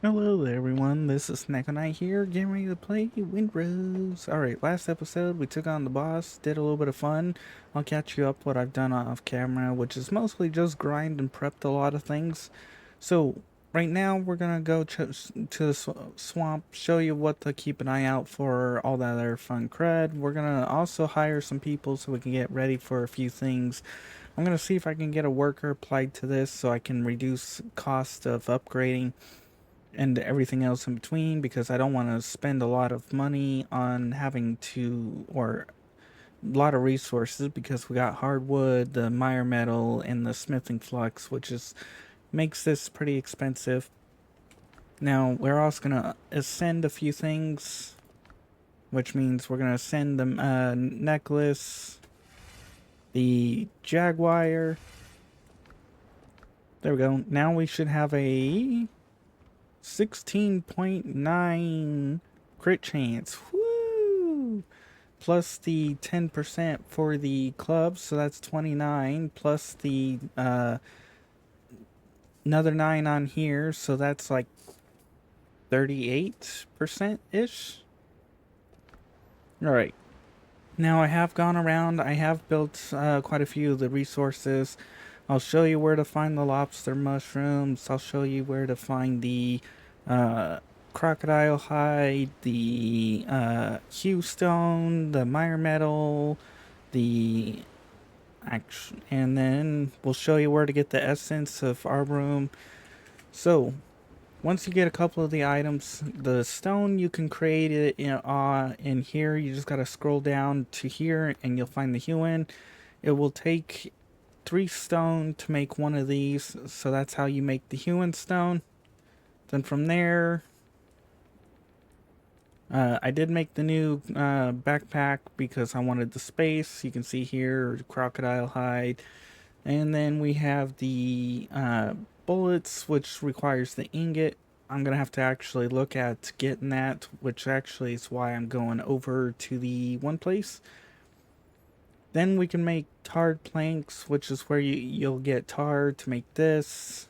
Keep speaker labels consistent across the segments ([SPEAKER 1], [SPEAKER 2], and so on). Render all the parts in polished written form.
[SPEAKER 1] Hello there everyone, this is Neko here, getting ready to play Windrose. Alright, last episode we took on the boss, did a little bit of fun. I'll catch you up what I've done off camera, which is mostly just grind and prepped a lot of things. So, right now we're gonna go to the swamp, show you what to keep an eye out for, all that other fun crud. We're gonna also hire some people so we can get ready for a few things. I'm gonna see if I can get a worker applied to this so I can reduce cost of upgrading and everything else in between, because I don't want to spend a lot of money on having to, or a lot of resources, because we got hardwood, the mire metal, and the smithing flux, which is makes this pretty expensive. Now we're also gonna ascend a few things, which means we're gonna ascend the necklace, the jaguar. There we go. Now we should have a 16.9 crit chance. Woo! Plus the 10% for the club, so that's 29. Plus the another 9 on here, so that's like 38% ish. Alright. Now I have gone around, I have built quite a few of the resources. I'll show you where to find the lobster mushrooms. I'll show you where to find the crocodile hide, the hue stone, the mire metal, the action, and then we'll show you where to get the essence of arborium. So once you get a couple of the items, the stone, you can create it in here. You just gotta scroll down to here and you'll find the hewn. It will take 3 stone to make one of these, so that's how you make the hewn stone. Then from there, I did make the new backpack because I wanted the space. You can see here, crocodile hide. And then we have the bullets, which requires the ingot. I'm going to have to actually look at getting that, which actually is why I'm going over to the one place. Then we can make tarred planks, which is where you'll get tar to make this.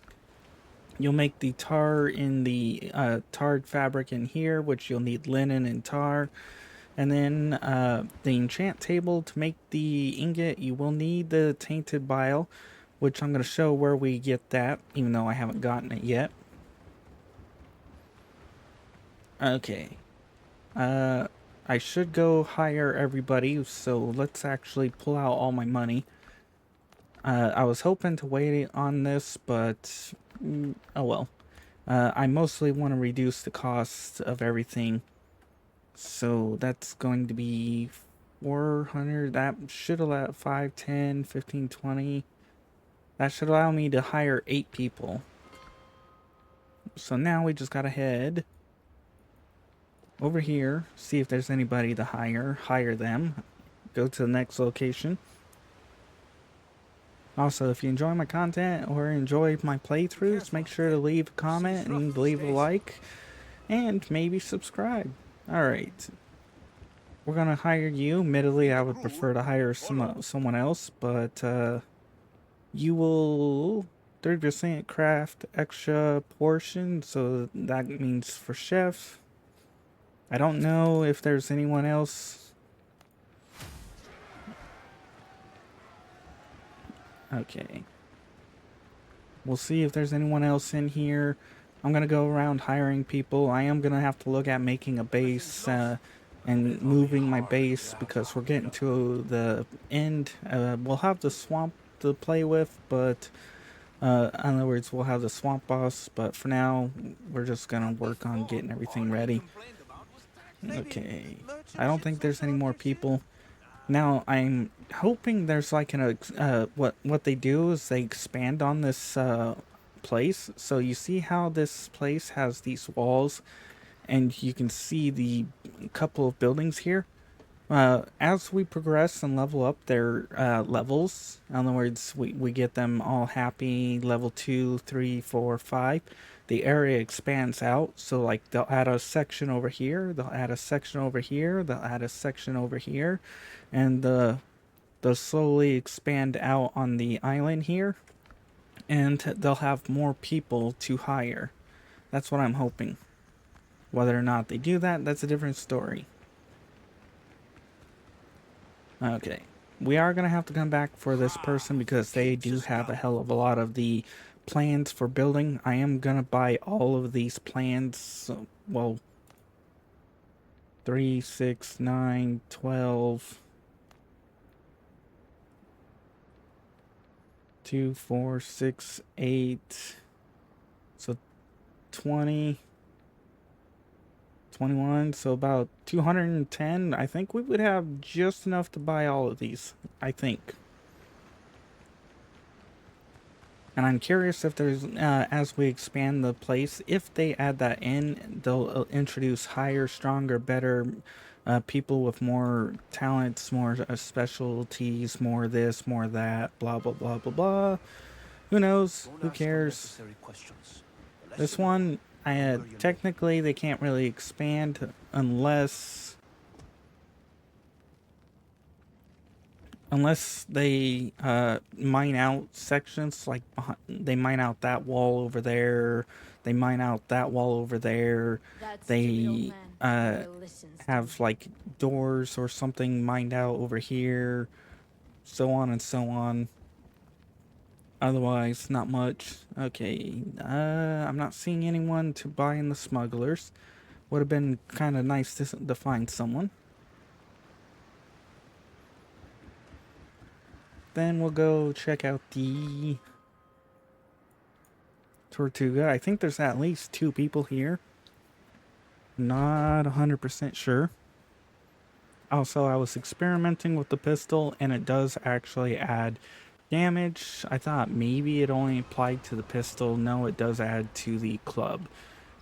[SPEAKER 1] You'll make the tar in the tarred fabric in here, which you'll need linen and tar. And then the enchant table, to make the ingot, you will need the tainted bile, which I'm going to show where we get that, even though I haven't gotten it yet. Okay. I should go hire everybody, so let's actually pull out all my money. I was hoping to wait on this, but oh well. I mostly want to reduce the cost of everything. So that's going to be 400. That should allow 5, 10, 15, 20. That should allow me to hire 8 people. So now we just gotta head over here, see if there's anybody to hire them, go to the next location. Also, if you enjoy my content or enjoy my playthroughs, make sure to leave a comment and leave a like, and maybe subscribe. Alright. We're gonna hire you. Admittedly, I would prefer to hire someone else, but you will 30% craft extra portion, so that means for chef. I don't know if there's anyone else. Okay. We'll see if there's anyone else in here. I'm gonna go around hiring people. I am gonna have to look at making a base and moving my base, because we're getting to the end. We'll have the swamp to play with, but in other words, we'll have the swamp boss, but for now, we're just gonna work on getting everything ready. Okay. I don't think there's any more people. Now, I'm hoping there's like what they do is they expand on this place. So you see how this place has these walls, and you can see the couple of buildings here. As we progress and level up their levels, in other words, we get them all happy, level 2, 3, 4, 5, the area expands out. So like they'll add a section over here, they'll add a section over here, they'll add a section over here, and they'll slowly expand out on the island here, and they'll have more people to hire. That's what I'm hoping. Whether or not they do that, that's a different story. Okay. We are going to have to come back for this person because they do have a hell of a lot of the plans for building. I am going to buy all of these plans. So, well, 3, 6, 9, 12, 2, 4, 6, 8. So 20, 21. So about 210. I think we would have just enough to buy all of these. I think. And I'm curious if there's, as we expand the place, if they add that in, they'll introduce higher, stronger, better people with more talents, more specialties, more this, more that, blah, blah, blah, blah, blah. Who knows? Who cares? This one, technically, they can't really expand unless they mine out sections, like they mine out that wall over there, they mine out that wall over there, they have like doors or something mined out over here, so on and so on. Otherwise, not much. Okay, I'm not seeing anyone to buy in the smugglers. Would have been kind of nice to find someone. Then we'll go check out the Tortuga. I think there's at least 2 people here. Not 100% sure. Also, I was experimenting with the pistol, and it does actually add damage. I thought maybe it only applied to the pistol. No, it does add to the club.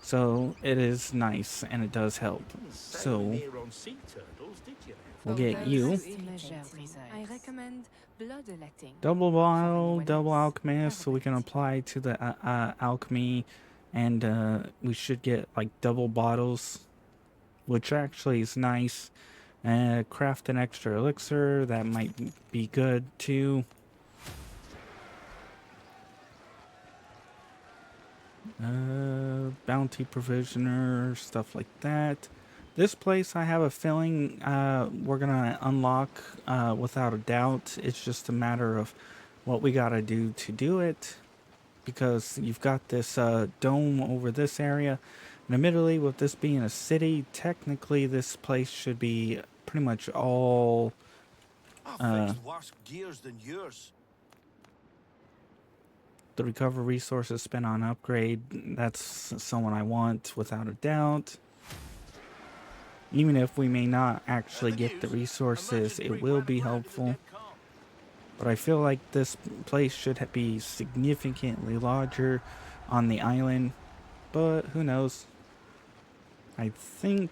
[SPEAKER 1] So, it is nice, and it does help. So, we'll get you.
[SPEAKER 2] I recommend bloodletting.
[SPEAKER 1] Double bottle, double alchemist, so we can apply to the alchemy, and we should get like double bottles, which actually is nice. Craft an extra elixir, that might be good too. Bounty provisioner, stuff like that. This place, I have a feeling we're gonna unlock without a doubt. It's just a matter of what we gotta do to do it, because you've got this dome over this area, and admittedly, with this being a city, technically this place should be pretty much all the recover resources spent on upgrade. That's someone I want without a doubt. Even if we may not actually get the resources, it will be helpful. But I feel like this place should be significantly larger on the island. But who knows? I think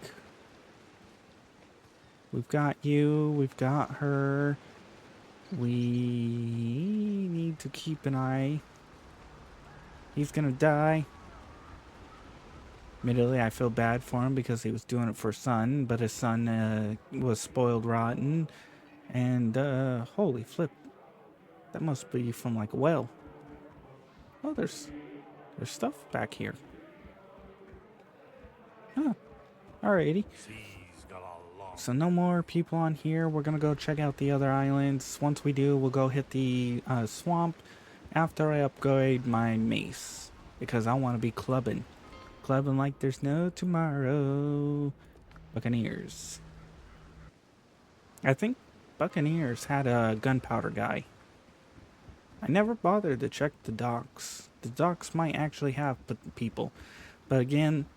[SPEAKER 1] we've got you, we've got her. We need to keep an eye. He's gonna die. Admittedly, I feel bad for him because he was doing it for his son, but his son was spoiled rotten. And holy flip, that must be from like a well. Oh, there's stuff back here. Huh. Alrighty. So no more people on here. We're gonna go check out the other islands. Once we do, we'll go hit the swamp after I upgrade my mace, because I want to be clubbing. Clubbing like there's no tomorrow. Buccaneers. I think Buccaneers had a gunpowder guy. I never bothered to check the docks. The docks might actually have people. But again,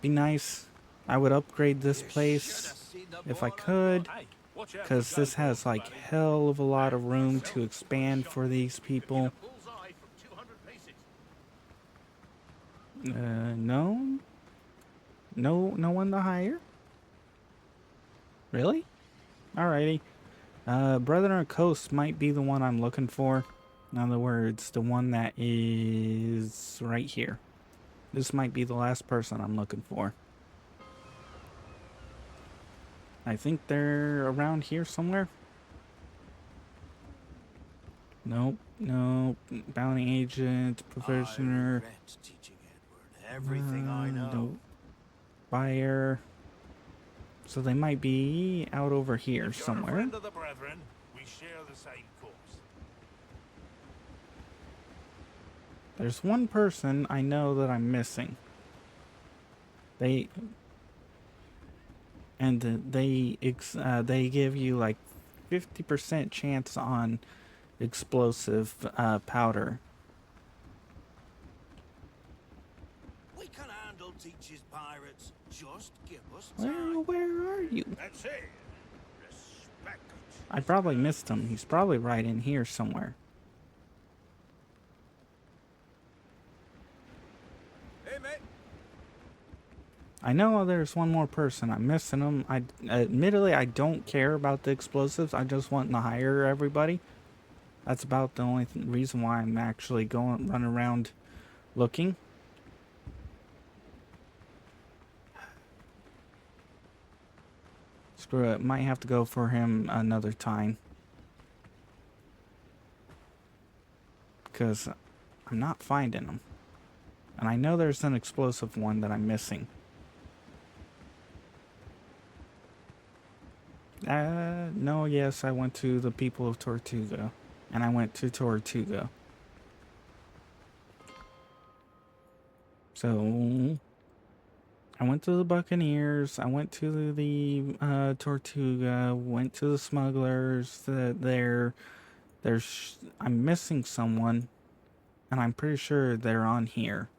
[SPEAKER 1] be nice. I would upgrade this place if I could, because this has like hell of a lot of room to expand for these people. No one to hire? Really? Alrighty. Brethren Coast might be the one I'm looking for. In other words, the one that is right here. This might be the last person I'm looking for. I think they're around here somewhere. Nope. Bounty agent, provisioner.
[SPEAKER 3] everything I know.
[SPEAKER 1] No. Fire. So they might be out over here
[SPEAKER 4] If you're a
[SPEAKER 1] somewhere.
[SPEAKER 4] friend of the brethren, we share the same course.
[SPEAKER 1] There's one person I know that I'm missing. They give you like 50% chance on explosive powder.
[SPEAKER 3] We can handle teachers pirates. Just give us time.
[SPEAKER 1] Where are you?
[SPEAKER 4] That's it. Respect.
[SPEAKER 1] I probably missed him. He's probably right in here somewhere.
[SPEAKER 3] Hey, mate.
[SPEAKER 1] I know there's one more person. I'm missing him. Admittedly, I don't care about the explosives. I just want to hire everybody. That's about the only reason why I'm actually running around looking. Screw it. Might have to go for him another time. Because I'm not finding him. And I know there's an explosive one that I'm missing. No, yes, I went to the people of Tortuga. And I went to Tortuga. So, I went to the Buccaneers, I went to the Tortuga, went to the smugglers, I'm missing someone, and I'm pretty sure they're on here.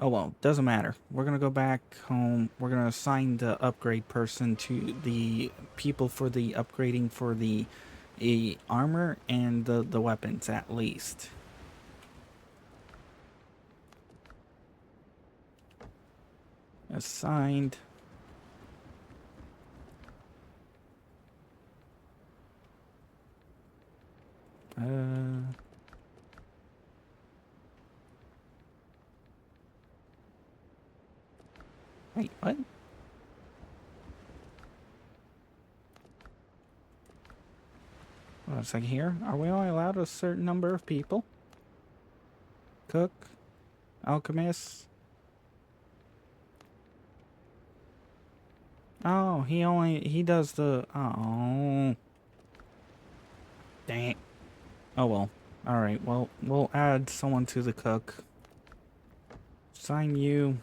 [SPEAKER 1] Oh well, doesn't matter. We're gonna go back home. We're gonna assign the upgrade person to the people for the upgrading for the armor and the weapons at least. Assigned. Wait, what? Hold on a second here. Are we only allowed a certain number of people? Cook? Alchemist? Oh, he does the... Oh. Dang it. Oh well. Alright, well, we'll add someone to the cook. Assign you.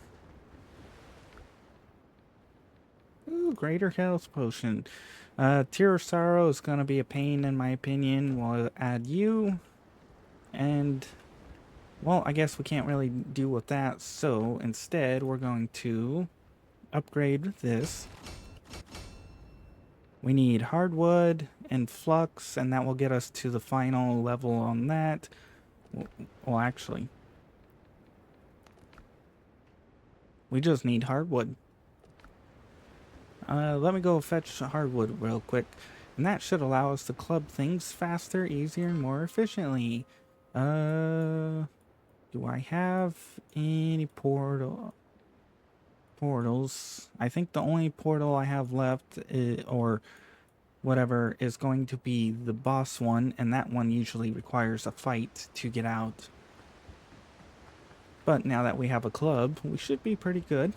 [SPEAKER 1] Ooh, greater health potion. Tear of Sorrow is gonna be a pain in my opinion. We'll add you. And... well, I guess we can't really do with that, so instead we're going to upgrade this. We need hardwood and flux, and that will get us to the final level on that. Well, actually, we just need hardwood. Let me go fetch hardwood real quick, and that should allow us to club things faster, easier, and more efficiently. Do I have any portals? I think the only portal I have left or whatever is going to be the boss one, and that one usually requires a fight to get out. But now that we have a club, we should be pretty good.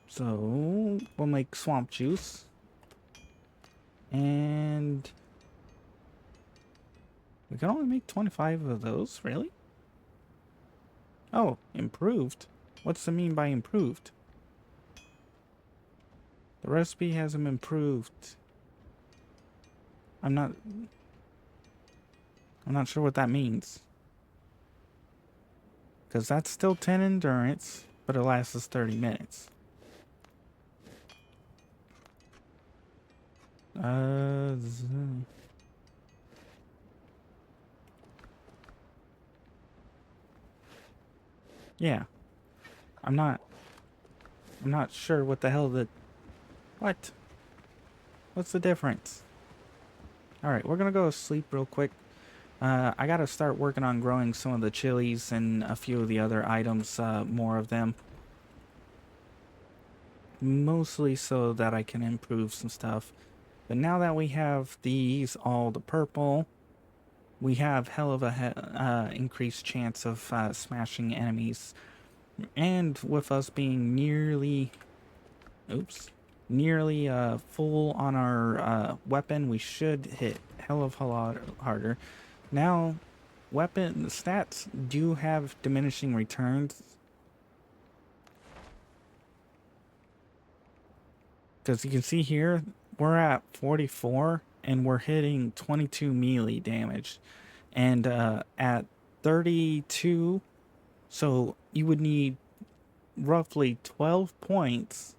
[SPEAKER 1] So we'll make swamp juice. And we can only make 25 of those, really? Oh, improved. What's it mean by improved? The recipe has them improved. I'm not sure what that means. Because that's still 10 endurance, but it lasts us 30 minutes. Yeah. I'm not sure what the hell what? What's the difference? Alright, we're gonna go to sleep real quick. I gotta start working on growing some of the chilies and a few of the other items, more of them. Mostly so that I can improve some stuff. But now that we have these, all the purple, we have hell of a increased chance of smashing enemies. And with us being nearly full on our weapon, we should hit hell of a lot harder. Now, weapon stats do have diminishing returns. Because you can see here, we're at 44 and we're hitting 22 melee damage. And at 32, so you would need roughly 12 points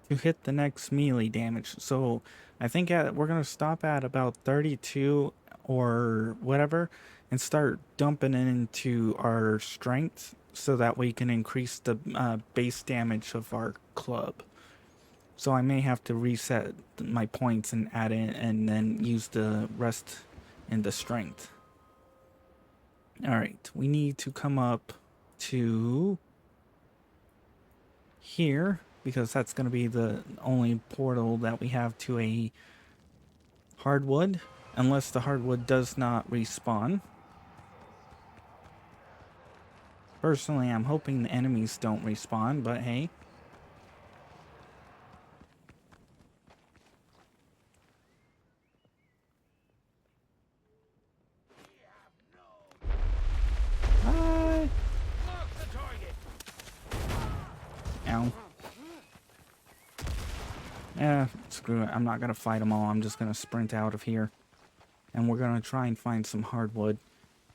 [SPEAKER 1] to hit the next melee damage. So I think we're going to stop at about 32 or whatever and start dumping it into our strength so that we can increase the base damage of our club. So I may have to reset my points and add in and then use the rest in the strength. Alright, we need to come up to here because that's going to be the only portal that we have to a hardwood, unless the hardwood does not respawn. Personally, I'm hoping the enemies don't respawn, but hey. Ow. Yeah, screw it. I'm not going to fight them all. I'm just going to sprint out of here. And we're going to try and find some hardwood.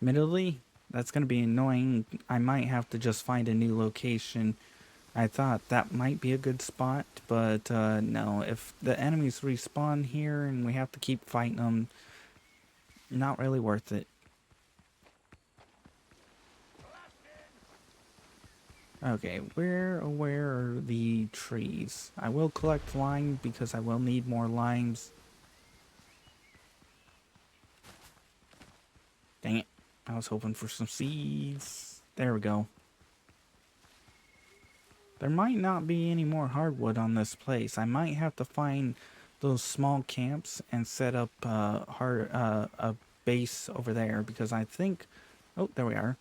[SPEAKER 1] Admittedly, that's going to be annoying. I might have to just find a new location. I thought that might be a good spot, but no. If the enemies respawn here and we have to keep fighting them, not really worth it. Okay, where are the trees? I will collect lime because I will need more limes. Dang it. I was hoping for some seeds. There we go. There might not be any more hardwood on this place. I might have to find those small camps and set up a base over there because I think... Oh, there we are.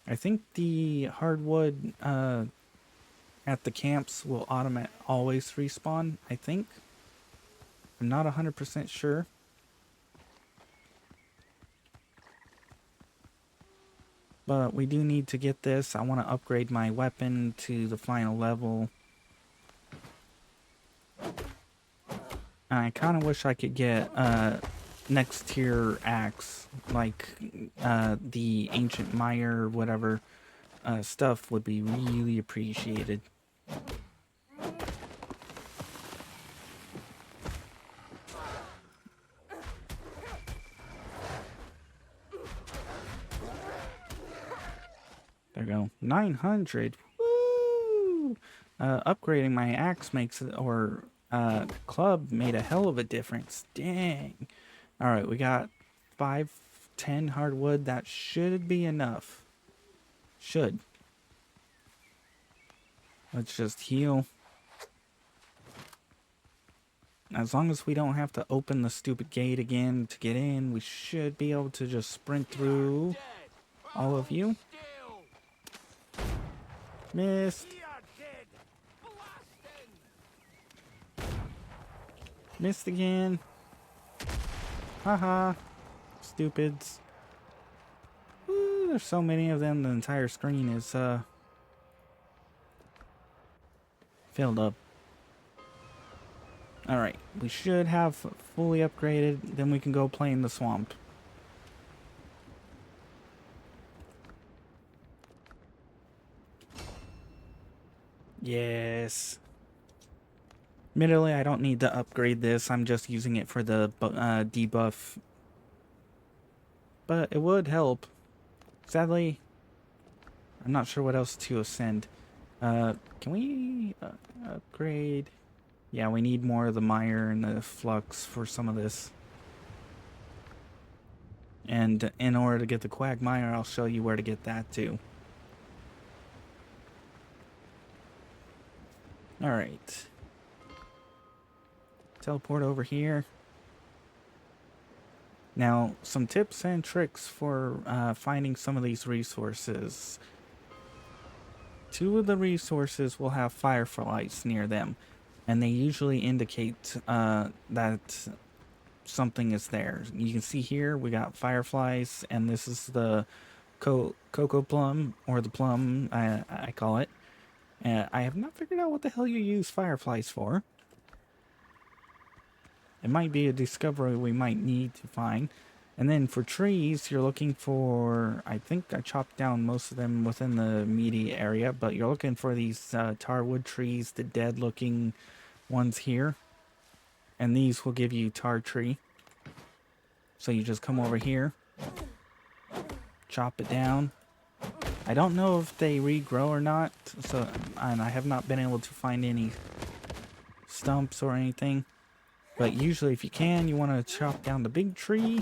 [SPEAKER 1] I think the hardwood at the camps will always respawn, I think. I'm not 100% sure. But we do need to get this. I want to upgrade my weapon to the final level. I kind of wish I could get next tier axe, like the ancient mire or whatever stuff would be really appreciated. There we go. 900. Woo! Upgrading my axe makes it, or club made a hell of a difference. Dang. Alright, we got 10 hardwood. That should be enough. Should. Let's just heal. As long as we don't have to open the stupid gate again to get in, we should be able to just sprint through all of you. Missed. Missed again. Haha. Stupids. Ooh, there's so many of them, the entire screen is filled up. Alright, we should have fully upgraded, then we can go play in the swamp. Yes. Admittedly, I don't need to upgrade this. I'm just using it for the debuff. But it would help. Sadly, I'm not sure what else to ascend. Can we upgrade? Yeah, we need more of the mire and the flux for some of this. And in order to get the quagmire, I'll show you where to get that too. Alright. Teleport over here. Now, some tips and tricks for finding some of these resources. 2 of the resources will have fireflies near them, and they usually indicate that something is there. You can see here we got fireflies, and this is the cocoa plum, or the plum, I call it. I have not figured out what the hell you use fireflies for. It might be a discovery we might need to find. And then for trees, you're looking for, I think I chopped down most of them within the immediate area, but you're looking for these tarwood trees, the dead looking ones here. And these will give you tar tree. So you just come over here, chop it down. I don't know if they regrow or not, so, and I have not been able to find any stumps or anything. But usually if you can, you want to chop down the big tree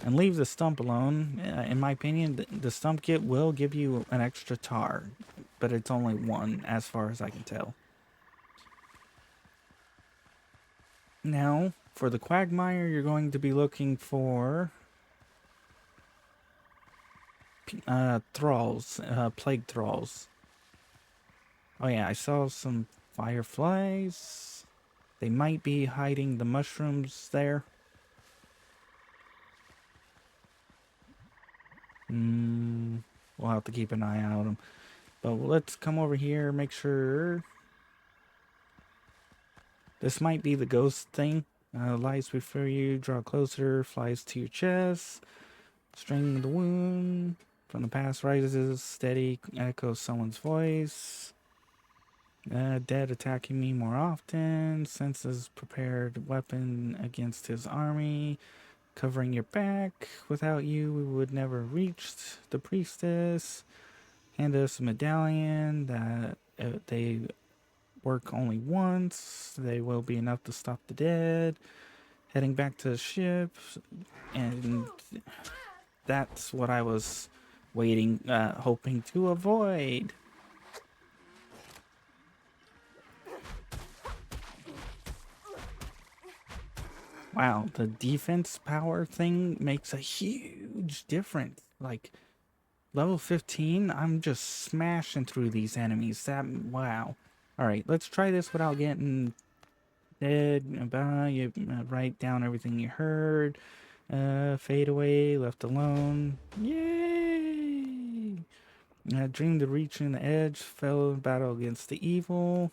[SPEAKER 1] and leave the stump alone. In my opinion, the stump kit will give you an extra tar, but it's only 1 as far as I can tell. Now, for the quagmire, you're going to be looking for thralls, plague thralls. Oh yeah, I saw some fireflies. They might be hiding the mushrooms there. We'll have to keep an eye out on them. But let's come over here, make sure. This might be the ghost thing. Lies before you, draw closer, flies to your chest. String the wound. From the past rises, steady, echoes someone's voice. Dead attacking me more often. Senses prepared weapon against his army. Covering your back. Without you, we would never reached the priestess. Hand us a medallion that they work only once. They will be enough to stop the dead. Heading back to the ship. And that's what I was waiting, hoping to avoid. Wow, the defense power thing makes a huge difference. Like, level 15, I'm just smashing through these enemies. Wow. Alright, let's try this without getting dead. You write down everything you heard. Fade away, left alone. Yay! Dreamed of reaching the edge, fell in battle against the evil.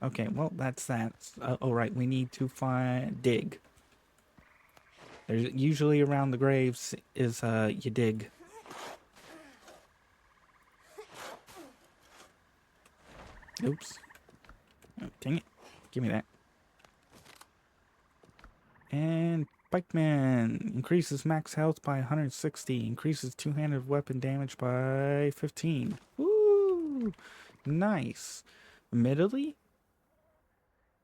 [SPEAKER 1] Okay, well, that's that. Alright, we need to dig. There's usually around the graves is, you dig. Oops. Oh, dang it. Give me that. And Pikeman increases max health by 160. Increases two-handed weapon damage by 15. Woo! Nice. Admittedly,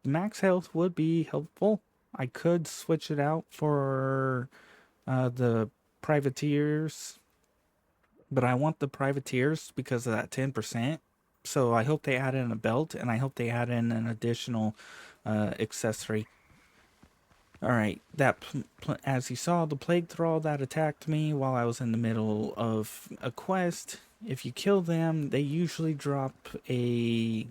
[SPEAKER 1] max health would be helpful. I could switch it out for the privateers, but I want the privateers because of that 10%. So I hope they add in a belt, and I hope they add in an additional accessory. Alright, as you saw, the plague thrall that attacked me while I was in the middle of a quest, if you kill them, they usually drop a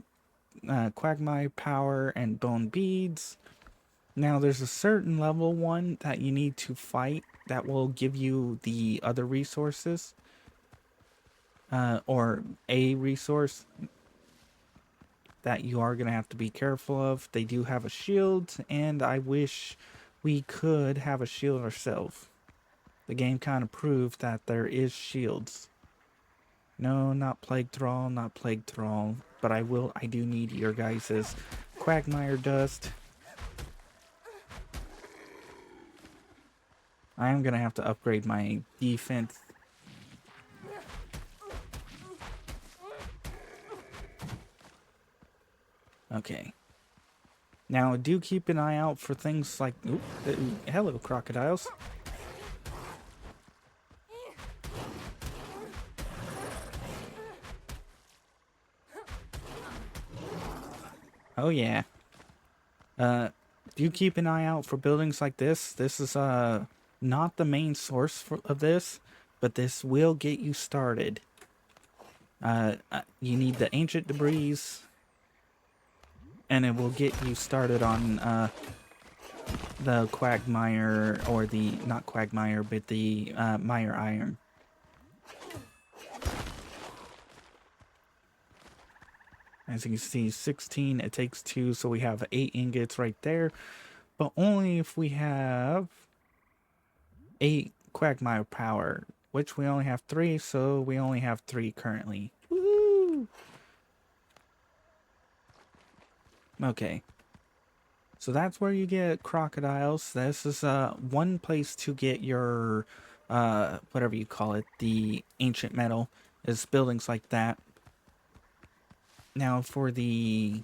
[SPEAKER 1] quagmire power and bone beads. Now, there's a certain level 1 that you need to fight that will give you the other resources. Or a resource that you are going to have to be careful of. They do have a shield, and I wish we could have a shield ourselves. The game kind of proved that there is shields. No, not Plague Thrall, not Plague Thrall, but I do need your guys's Quagmire Dust. I am going to have to upgrade my defense. Okay. Now, do keep an eye out for things like... Ooh, hello, crocodiles. Oh, yeah. Do keep an eye out for buildings like this. This is, not the main source of this, but this will get you started. You need the ancient debris, and it will get you started on the quagmire, or the, not quagmire, but the mire iron. As you can see, 16, it takes 2, so we have 8 ingots right there. But only if we have 8 quagmire power, which we only have 3, so we only have 3 currently. Woo! Okay. So that's where you get crocodiles. This is one place to get your, whatever you call it, the ancient metal, is buildings like that. Now for the,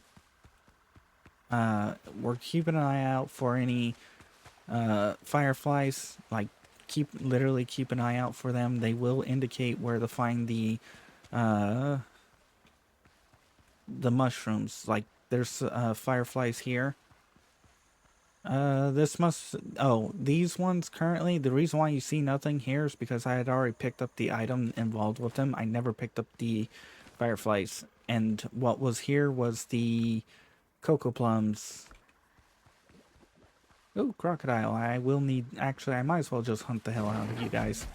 [SPEAKER 1] we're keeping an eye out for any fireflies. Like, literally keep an eye out for them. They will indicate where to find the mushrooms. Like, there's fireflies here. These ones currently, the reason why you see nothing here is because I had already picked up the item involved with them. I never picked up the fireflies. And what was here was the cocoa plums. Oh, crocodile. I will need... Actually, I might as well just hunt the hell out of you guys.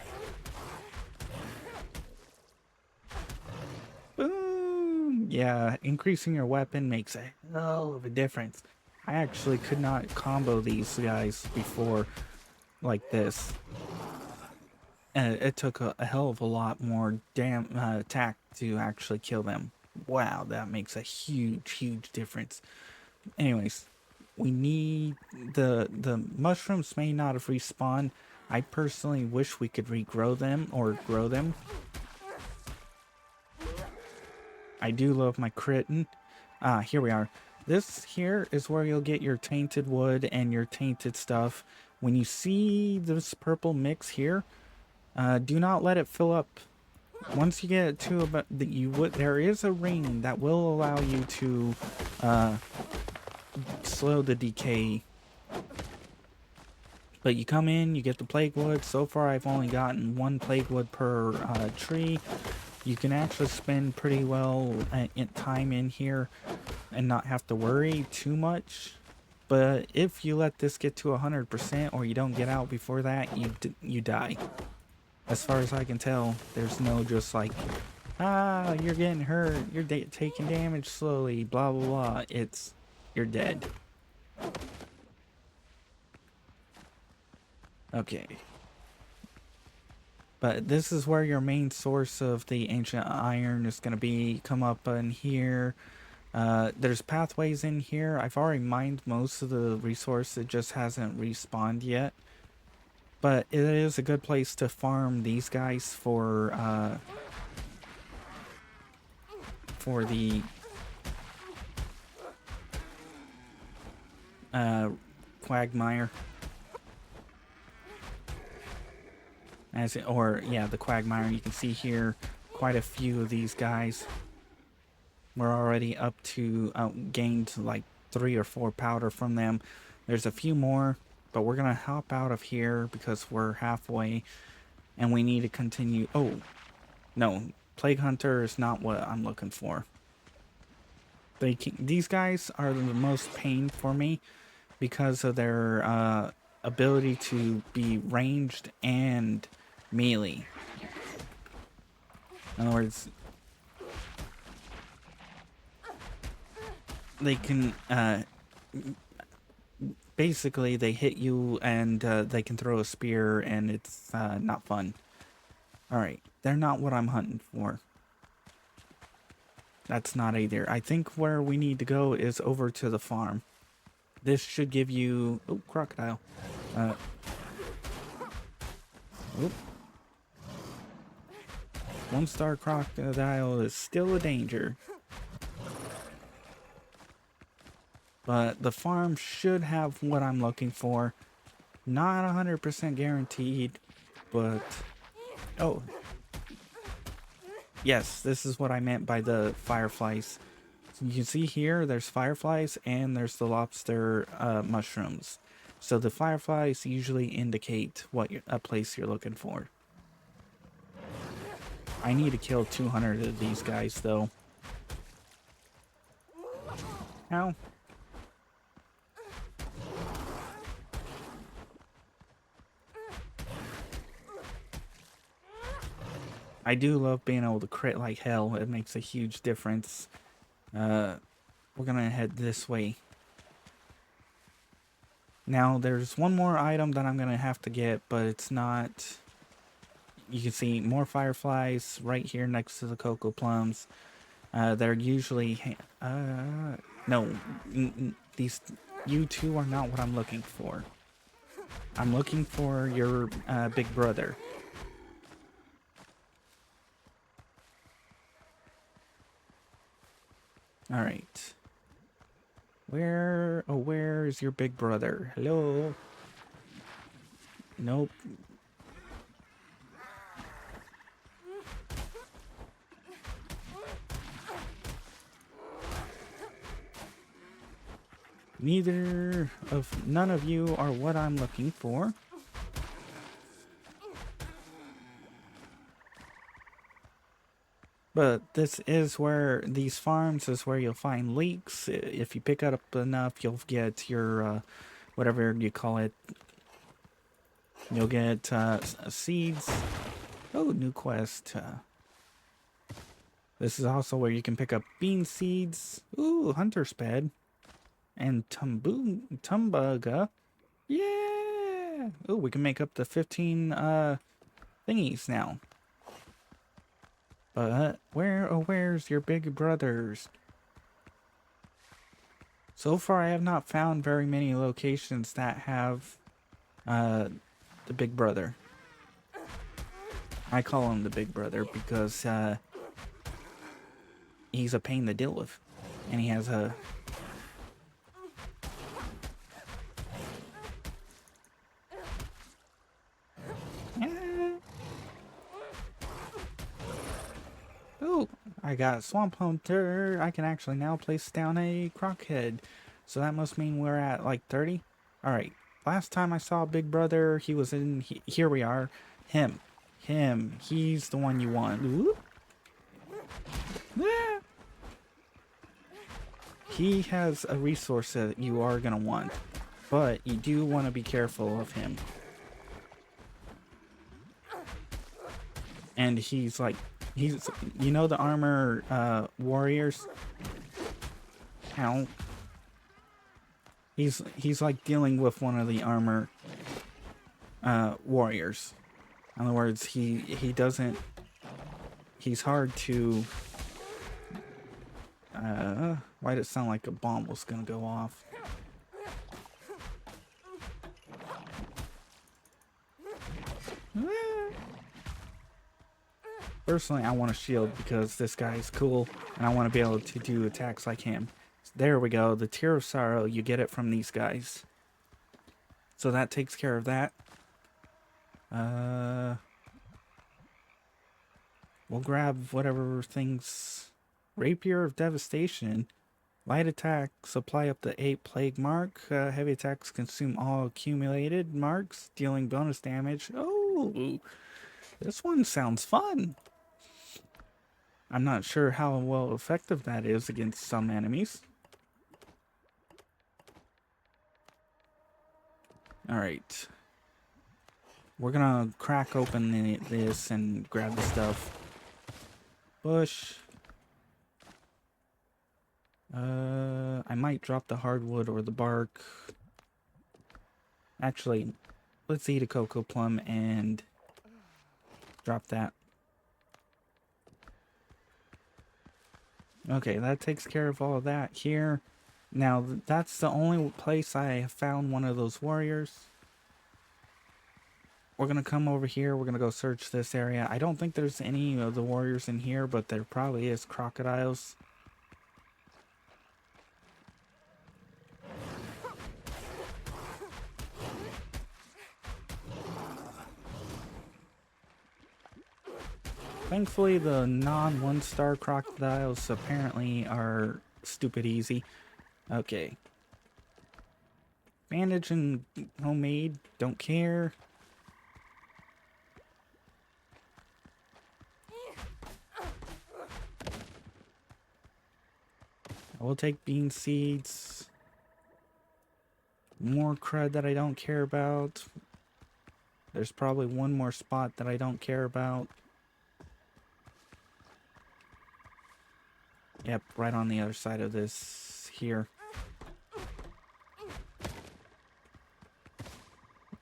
[SPEAKER 1] Boom! Yeah, increasing your weapon makes a hell of a difference. I actually could not combo these guys before like this. And it took a hell of a lot more attack to actually kill them. Wow, that makes a huge, huge difference. Anyways, we need the mushrooms may not have respawned. I personally wish we could regrow them or grow them. I do love my critting. Here we are. This here is where you'll get your tainted wood and your tainted stuff. When you see this purple mix here, do not let it fill up. Once you get it to about there is a ring that will allow you to slow the decay. But you come in, you get the plague wood. So far I've only gotten 1 plague wood per tree. You can actually spend pretty well time in here and not have to worry too much. But if you let this get to 100% or you don't get out before that, you die. As far as I can tell, there's no just like, you're getting hurt, you're taking damage slowly, blah blah blah. It's, you're dead. Okay. But this is where your main source of the ancient iron is going to be. Come up in here. There's pathways in here. I've already mined most of the resource. It just hasn't respawned yet. But it is a good place to farm these guys for the quagmire. The quagmire. You can see here quite a few of these guys. We're already up to gained like 3 or 4 powder from them. There's a few more, but we're gonna hop out of here because we're halfway and we need to continue. Oh no, plague hunter is not what I'm looking for. These guys are the most pain for me because of their ability to be ranged and melee. In other words, they can basically they hit you and they can throw a spear and it's not fun. Alright, they're not what I'm hunting for. That's not either. I think where we need to go is over to the farm. This should give you... Oh, crocodile. Oh. 1-star crocodile is still a danger. But the farm should have what I'm looking for. Not 100% guaranteed, but... Oh. Yes, this is what I meant by the fireflies. So you can see here, there's fireflies and there's the lobster mushrooms. So the fireflies usually indicate a place you're looking for. I need to kill 200 of these guys, though. Ow. I do love being able to crit like hell. It makes a huge difference. We're gonna head this way. Now, there's one more item that I'm gonna have to get, but it's not... You can see more fireflies right here next to the cocoa plums. They're usually... no. These... You two are not what I'm looking for. I'm looking for your big brother. Alright. Where is your big brother? Hello? Nope. None of you are what I'm looking for. But this is where, these farms is where you'll find leeks. If you pick up enough, you'll get your, whatever you call it. You'll get seeds. Oh, new quest. This is also where you can pick up bean seeds. Ooh, hunter's bed. And tumbaga. Yeah! Ooh, we can make up to 15 thingies now. But where's your big brothers? So far, I have not found very many locations that have the big brother. I call him the big brother because he's a pain to deal with, and he has a... Oh, I got Swamp Hunter. I can actually now place down a crockhead. So that must mean we're at like 30. Alright, last time I saw Big Brother, he was in... here we are. Him. He's the one you want. Ooh. Ah. He has a resource that you are going to want. But you do want to be careful of him. And he's like... you know the armor warriors? How? He's like dealing with one of the armor warriors. In other words, he doesn't... He's hard to... why did it sound like a bomb was gonna go off? Personally, I want a shield because this guy's cool, and I want to be able to do attacks like him. There we go, the Tear of Sorrow, you get it from these guys. So that takes care of that. We'll grab whatever things... Rapier of Devastation. Light attack, supply up to 8 plague mark. Heavy attacks consume all accumulated marks, dealing bonus damage. Oh, this one sounds fun. I'm not sure how well effective that is against some enemies. Alright. We're gonna crack open this and grab the stuff. Bush. I might drop the hardwood or the bark. Actually, let's eat a cocoa plum and drop that. Okay, that takes care of all of that here. Now, that's the only place I have found one of those warriors. We're going to come over here. We're going to go search this area. I don't think there's any of the warriors in here, but there probably is crocodiles. Thankfully, the non-one-star crocodiles apparently are stupid easy. Okay. Bandage and homemade, don't care. I will take bean seeds. More crud that I don't care about. There's probably one more spot that I don't care about. Yep, right on the other side of this here.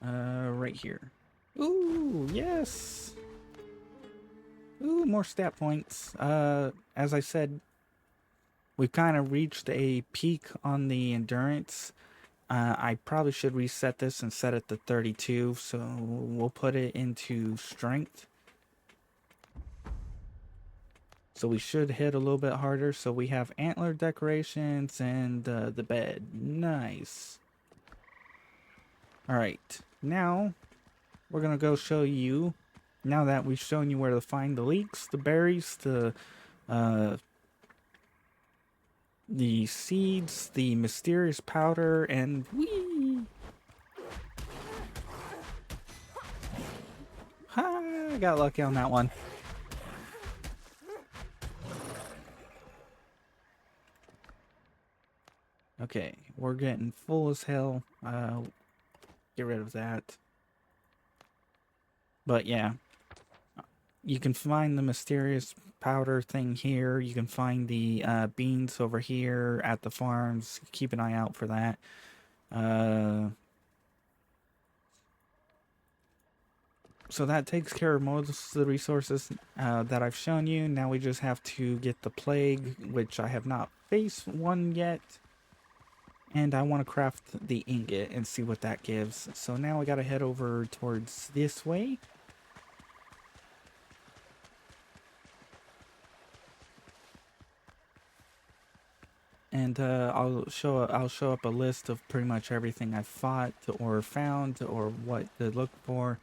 [SPEAKER 1] Right here. Ooh, yes! Ooh, more stat points. As I said, we've kind of reached a peak on the endurance. I probably should reset this and set it to 32, so we'll put it into strength. So we should hit a little bit harder. So we have antler decorations and the bed. Nice. Alright, now we're going to go show you, now that we've shown you where to find the leeks, the berries, the seeds, the mysterious powder, and whee! Ha! I got lucky on that one. Okay, we're getting full as hell. Get rid of that. But yeah, you can find the mysterious powder thing here. You can find the beans over here at the farms. Keep an eye out for that. So that takes care of most of the resources that I've shown you. Now we just have to get the plague, which I have not faced one yet. And I want to craft the ingot and see what that gives. So now we got to head over towards this way. And I'll show up a list of pretty much everything I fought or found or what to look for.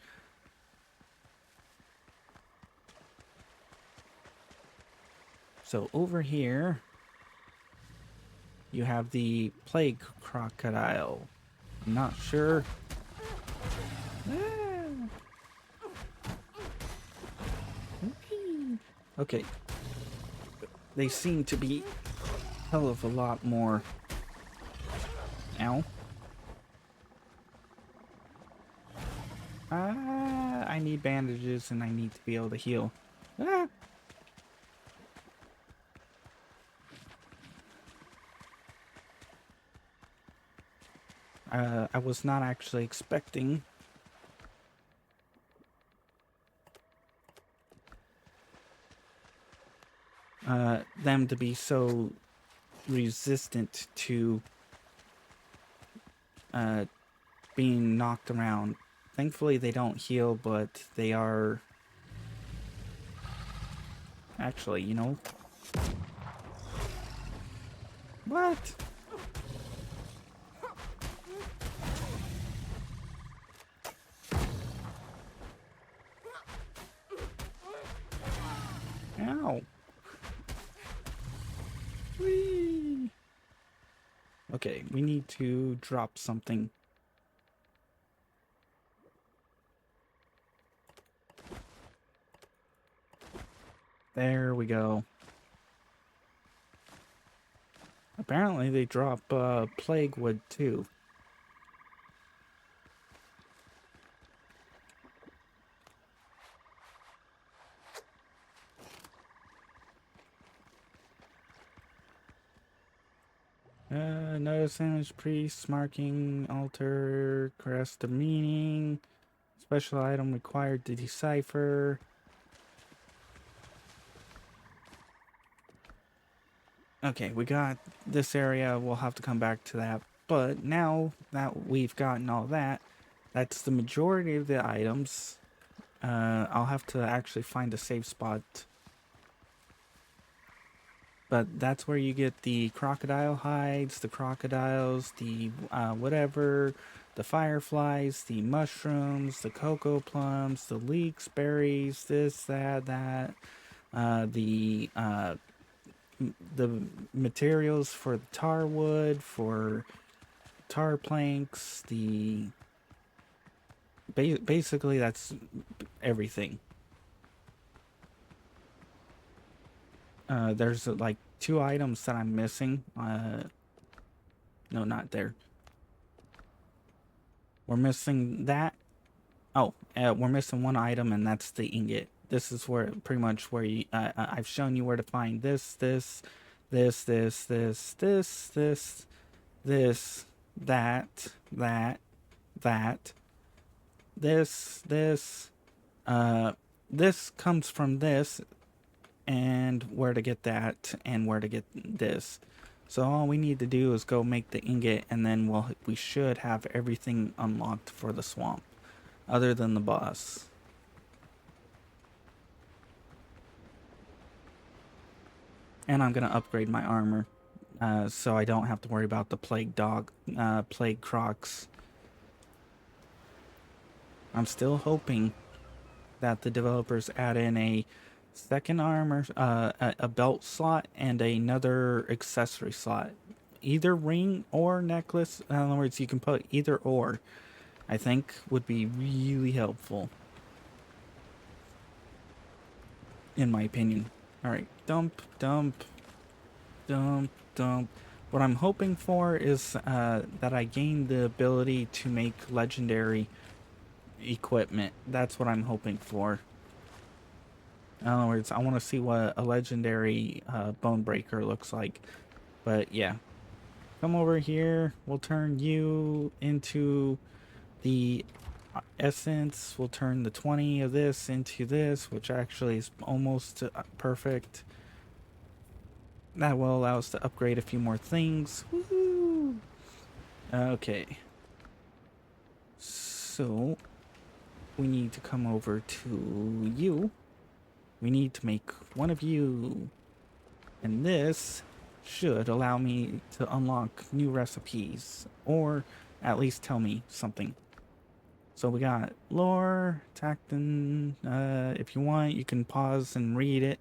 [SPEAKER 1] So over here, you have the plague crocodile. I'm not sure. Okay. They seem to be hell of a lot more. Ow. I need bandages and I need to be able to heal. Ah. I was not actually expecting them to be so resistant to being knocked around. Thankfully they don't heal, but they are actually, you know. What? Ow. Whee. Okay, we need to drop something. There we go. Apparently they drop plague wood too. Notice image priest marking altar crest of meaning. Special item required to decipher. Okay, we got this area. We'll have to come back to that. But now that we've gotten all that, that's the majority of the items. I'll have to actually find a safe spot. But that's where you get the crocodile hides, the crocodiles, the whatever, the fireflies, the mushrooms, the cocoa plums, the leeks, berries, this, that, the materials for the tar wood, for tar planks, the... basically, that's everything. There's like 2 items that I'm missing. No, not there. We're missing that. Oh, we're missing 1 item, and that's the ingot. This is where pretty much where you, I've shown you where to find this, this, this, this, this, this, this, this, that, that, this, this. This comes from this, and where to get that, and where to get this. So all we need to do is go make the ingot, and then we should have everything unlocked for the swamp, other than the boss. And I'm gonna upgrade my armor, so I don't have to worry about the plague crocs. I'm still hoping that the developers add in a second armor, a belt slot, and another accessory slot. Either ring or necklace. In other words, you can put either or. I think would be really helpful. In my opinion. Alright, dump, dump, dump, dump. What I'm hoping for is that I gain the ability to make legendary equipment. That's what I'm hoping for. In other words, I want to see what a legendary bone breaker looks like. But yeah. Come over here. We'll turn you into the essence. We'll turn the 20 of this into this, which actually is almost perfect. That will allow us to upgrade a few more things. Woohoo! Okay. So, we need to come over to you. We need to make one of you. And this should allow me to unlock new recipes. Or at least tell me something. So we got lore, tactin. If you want, you can pause and read it.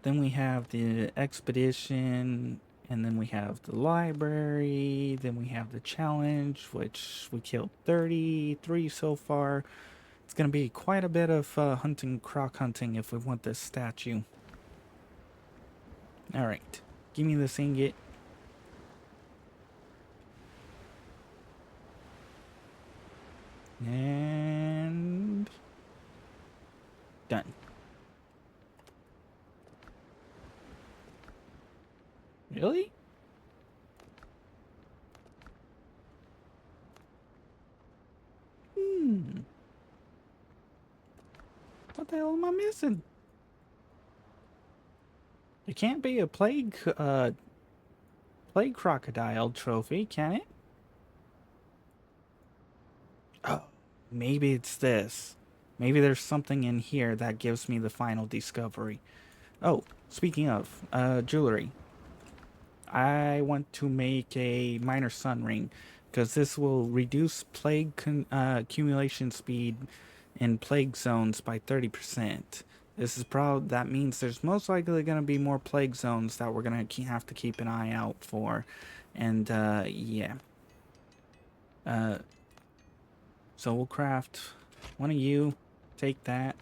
[SPEAKER 1] Then we have the expedition, and then we have the library, then we have the challenge, which we killed 33 so far. It's going to be quite a bit of croc hunting if we want this statue. Alright, give me this ingot. And done. Really? What the hell am I missing? It can't be a plague crocodile trophy, can it? Oh, maybe it's this. Maybe there's something in here that gives me the final discovery. Oh, speaking of, jewelry. I want to make a minor sun ring, because this will reduce plague accumulation speed in plague zones by 30%. This is that means there's most likely going to be more plague zones that we're going to have to keep an eye out for. And, yeah. So we'll craft one of you, take that.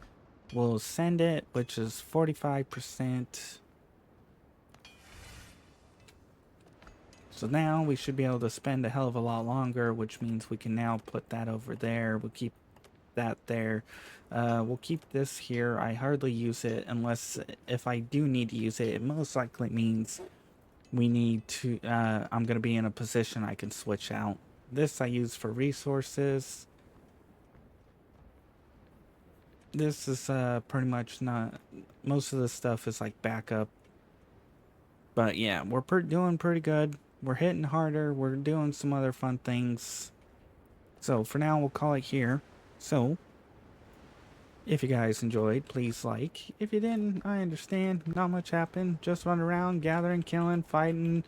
[SPEAKER 1] We'll send it, which is 45%. So now we should be able to spend a hell of a lot longer, which means we can now put that over there. We'll keep that there. We'll keep this here. I hardly use it unless if I do need to use it, it most likely means we need to, I'm going to be in a position I can switch out. This I use for resources. This is pretty much not, most of the stuff is like backup. But yeah, we're doing pretty good. We're hitting harder. We're doing some other fun things. So for now, we'll call it here. So, if you guys enjoyed, please like. If you didn't, I understand. Not much happened. Just run around, gathering, killing, fighting,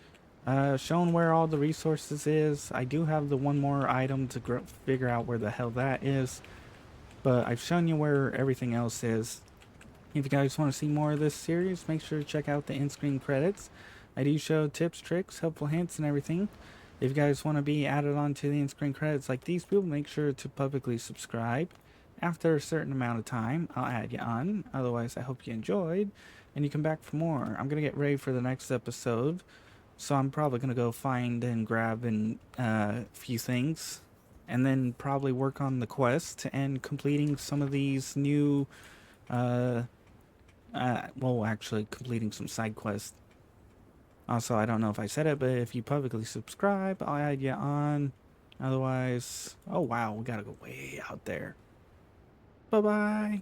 [SPEAKER 1] showing where all the resources is. I do have the one more item to figure out where the hell that is. But I've shown you where everything else is. If you guys want to see more of this series, make sure to check out the in-screen credits. I do show tips, tricks, helpful hints, and everything. If you guys want to be added on to the in-screen credits like these people, make sure to publicly subscribe. After a certain amount of time, I'll add you on. Otherwise, I hope you enjoyed, and you come back for more. I'm going to get ready for the next episode, so I'm probably going to go find and grab a few things, and then probably work on the quest and completing some of these new, well, actually completing some side quests. Also, I don't know if I said it, but if you publicly subscribe, I'll add you on. Otherwise, oh wow, we gotta go way out there. Bye-bye.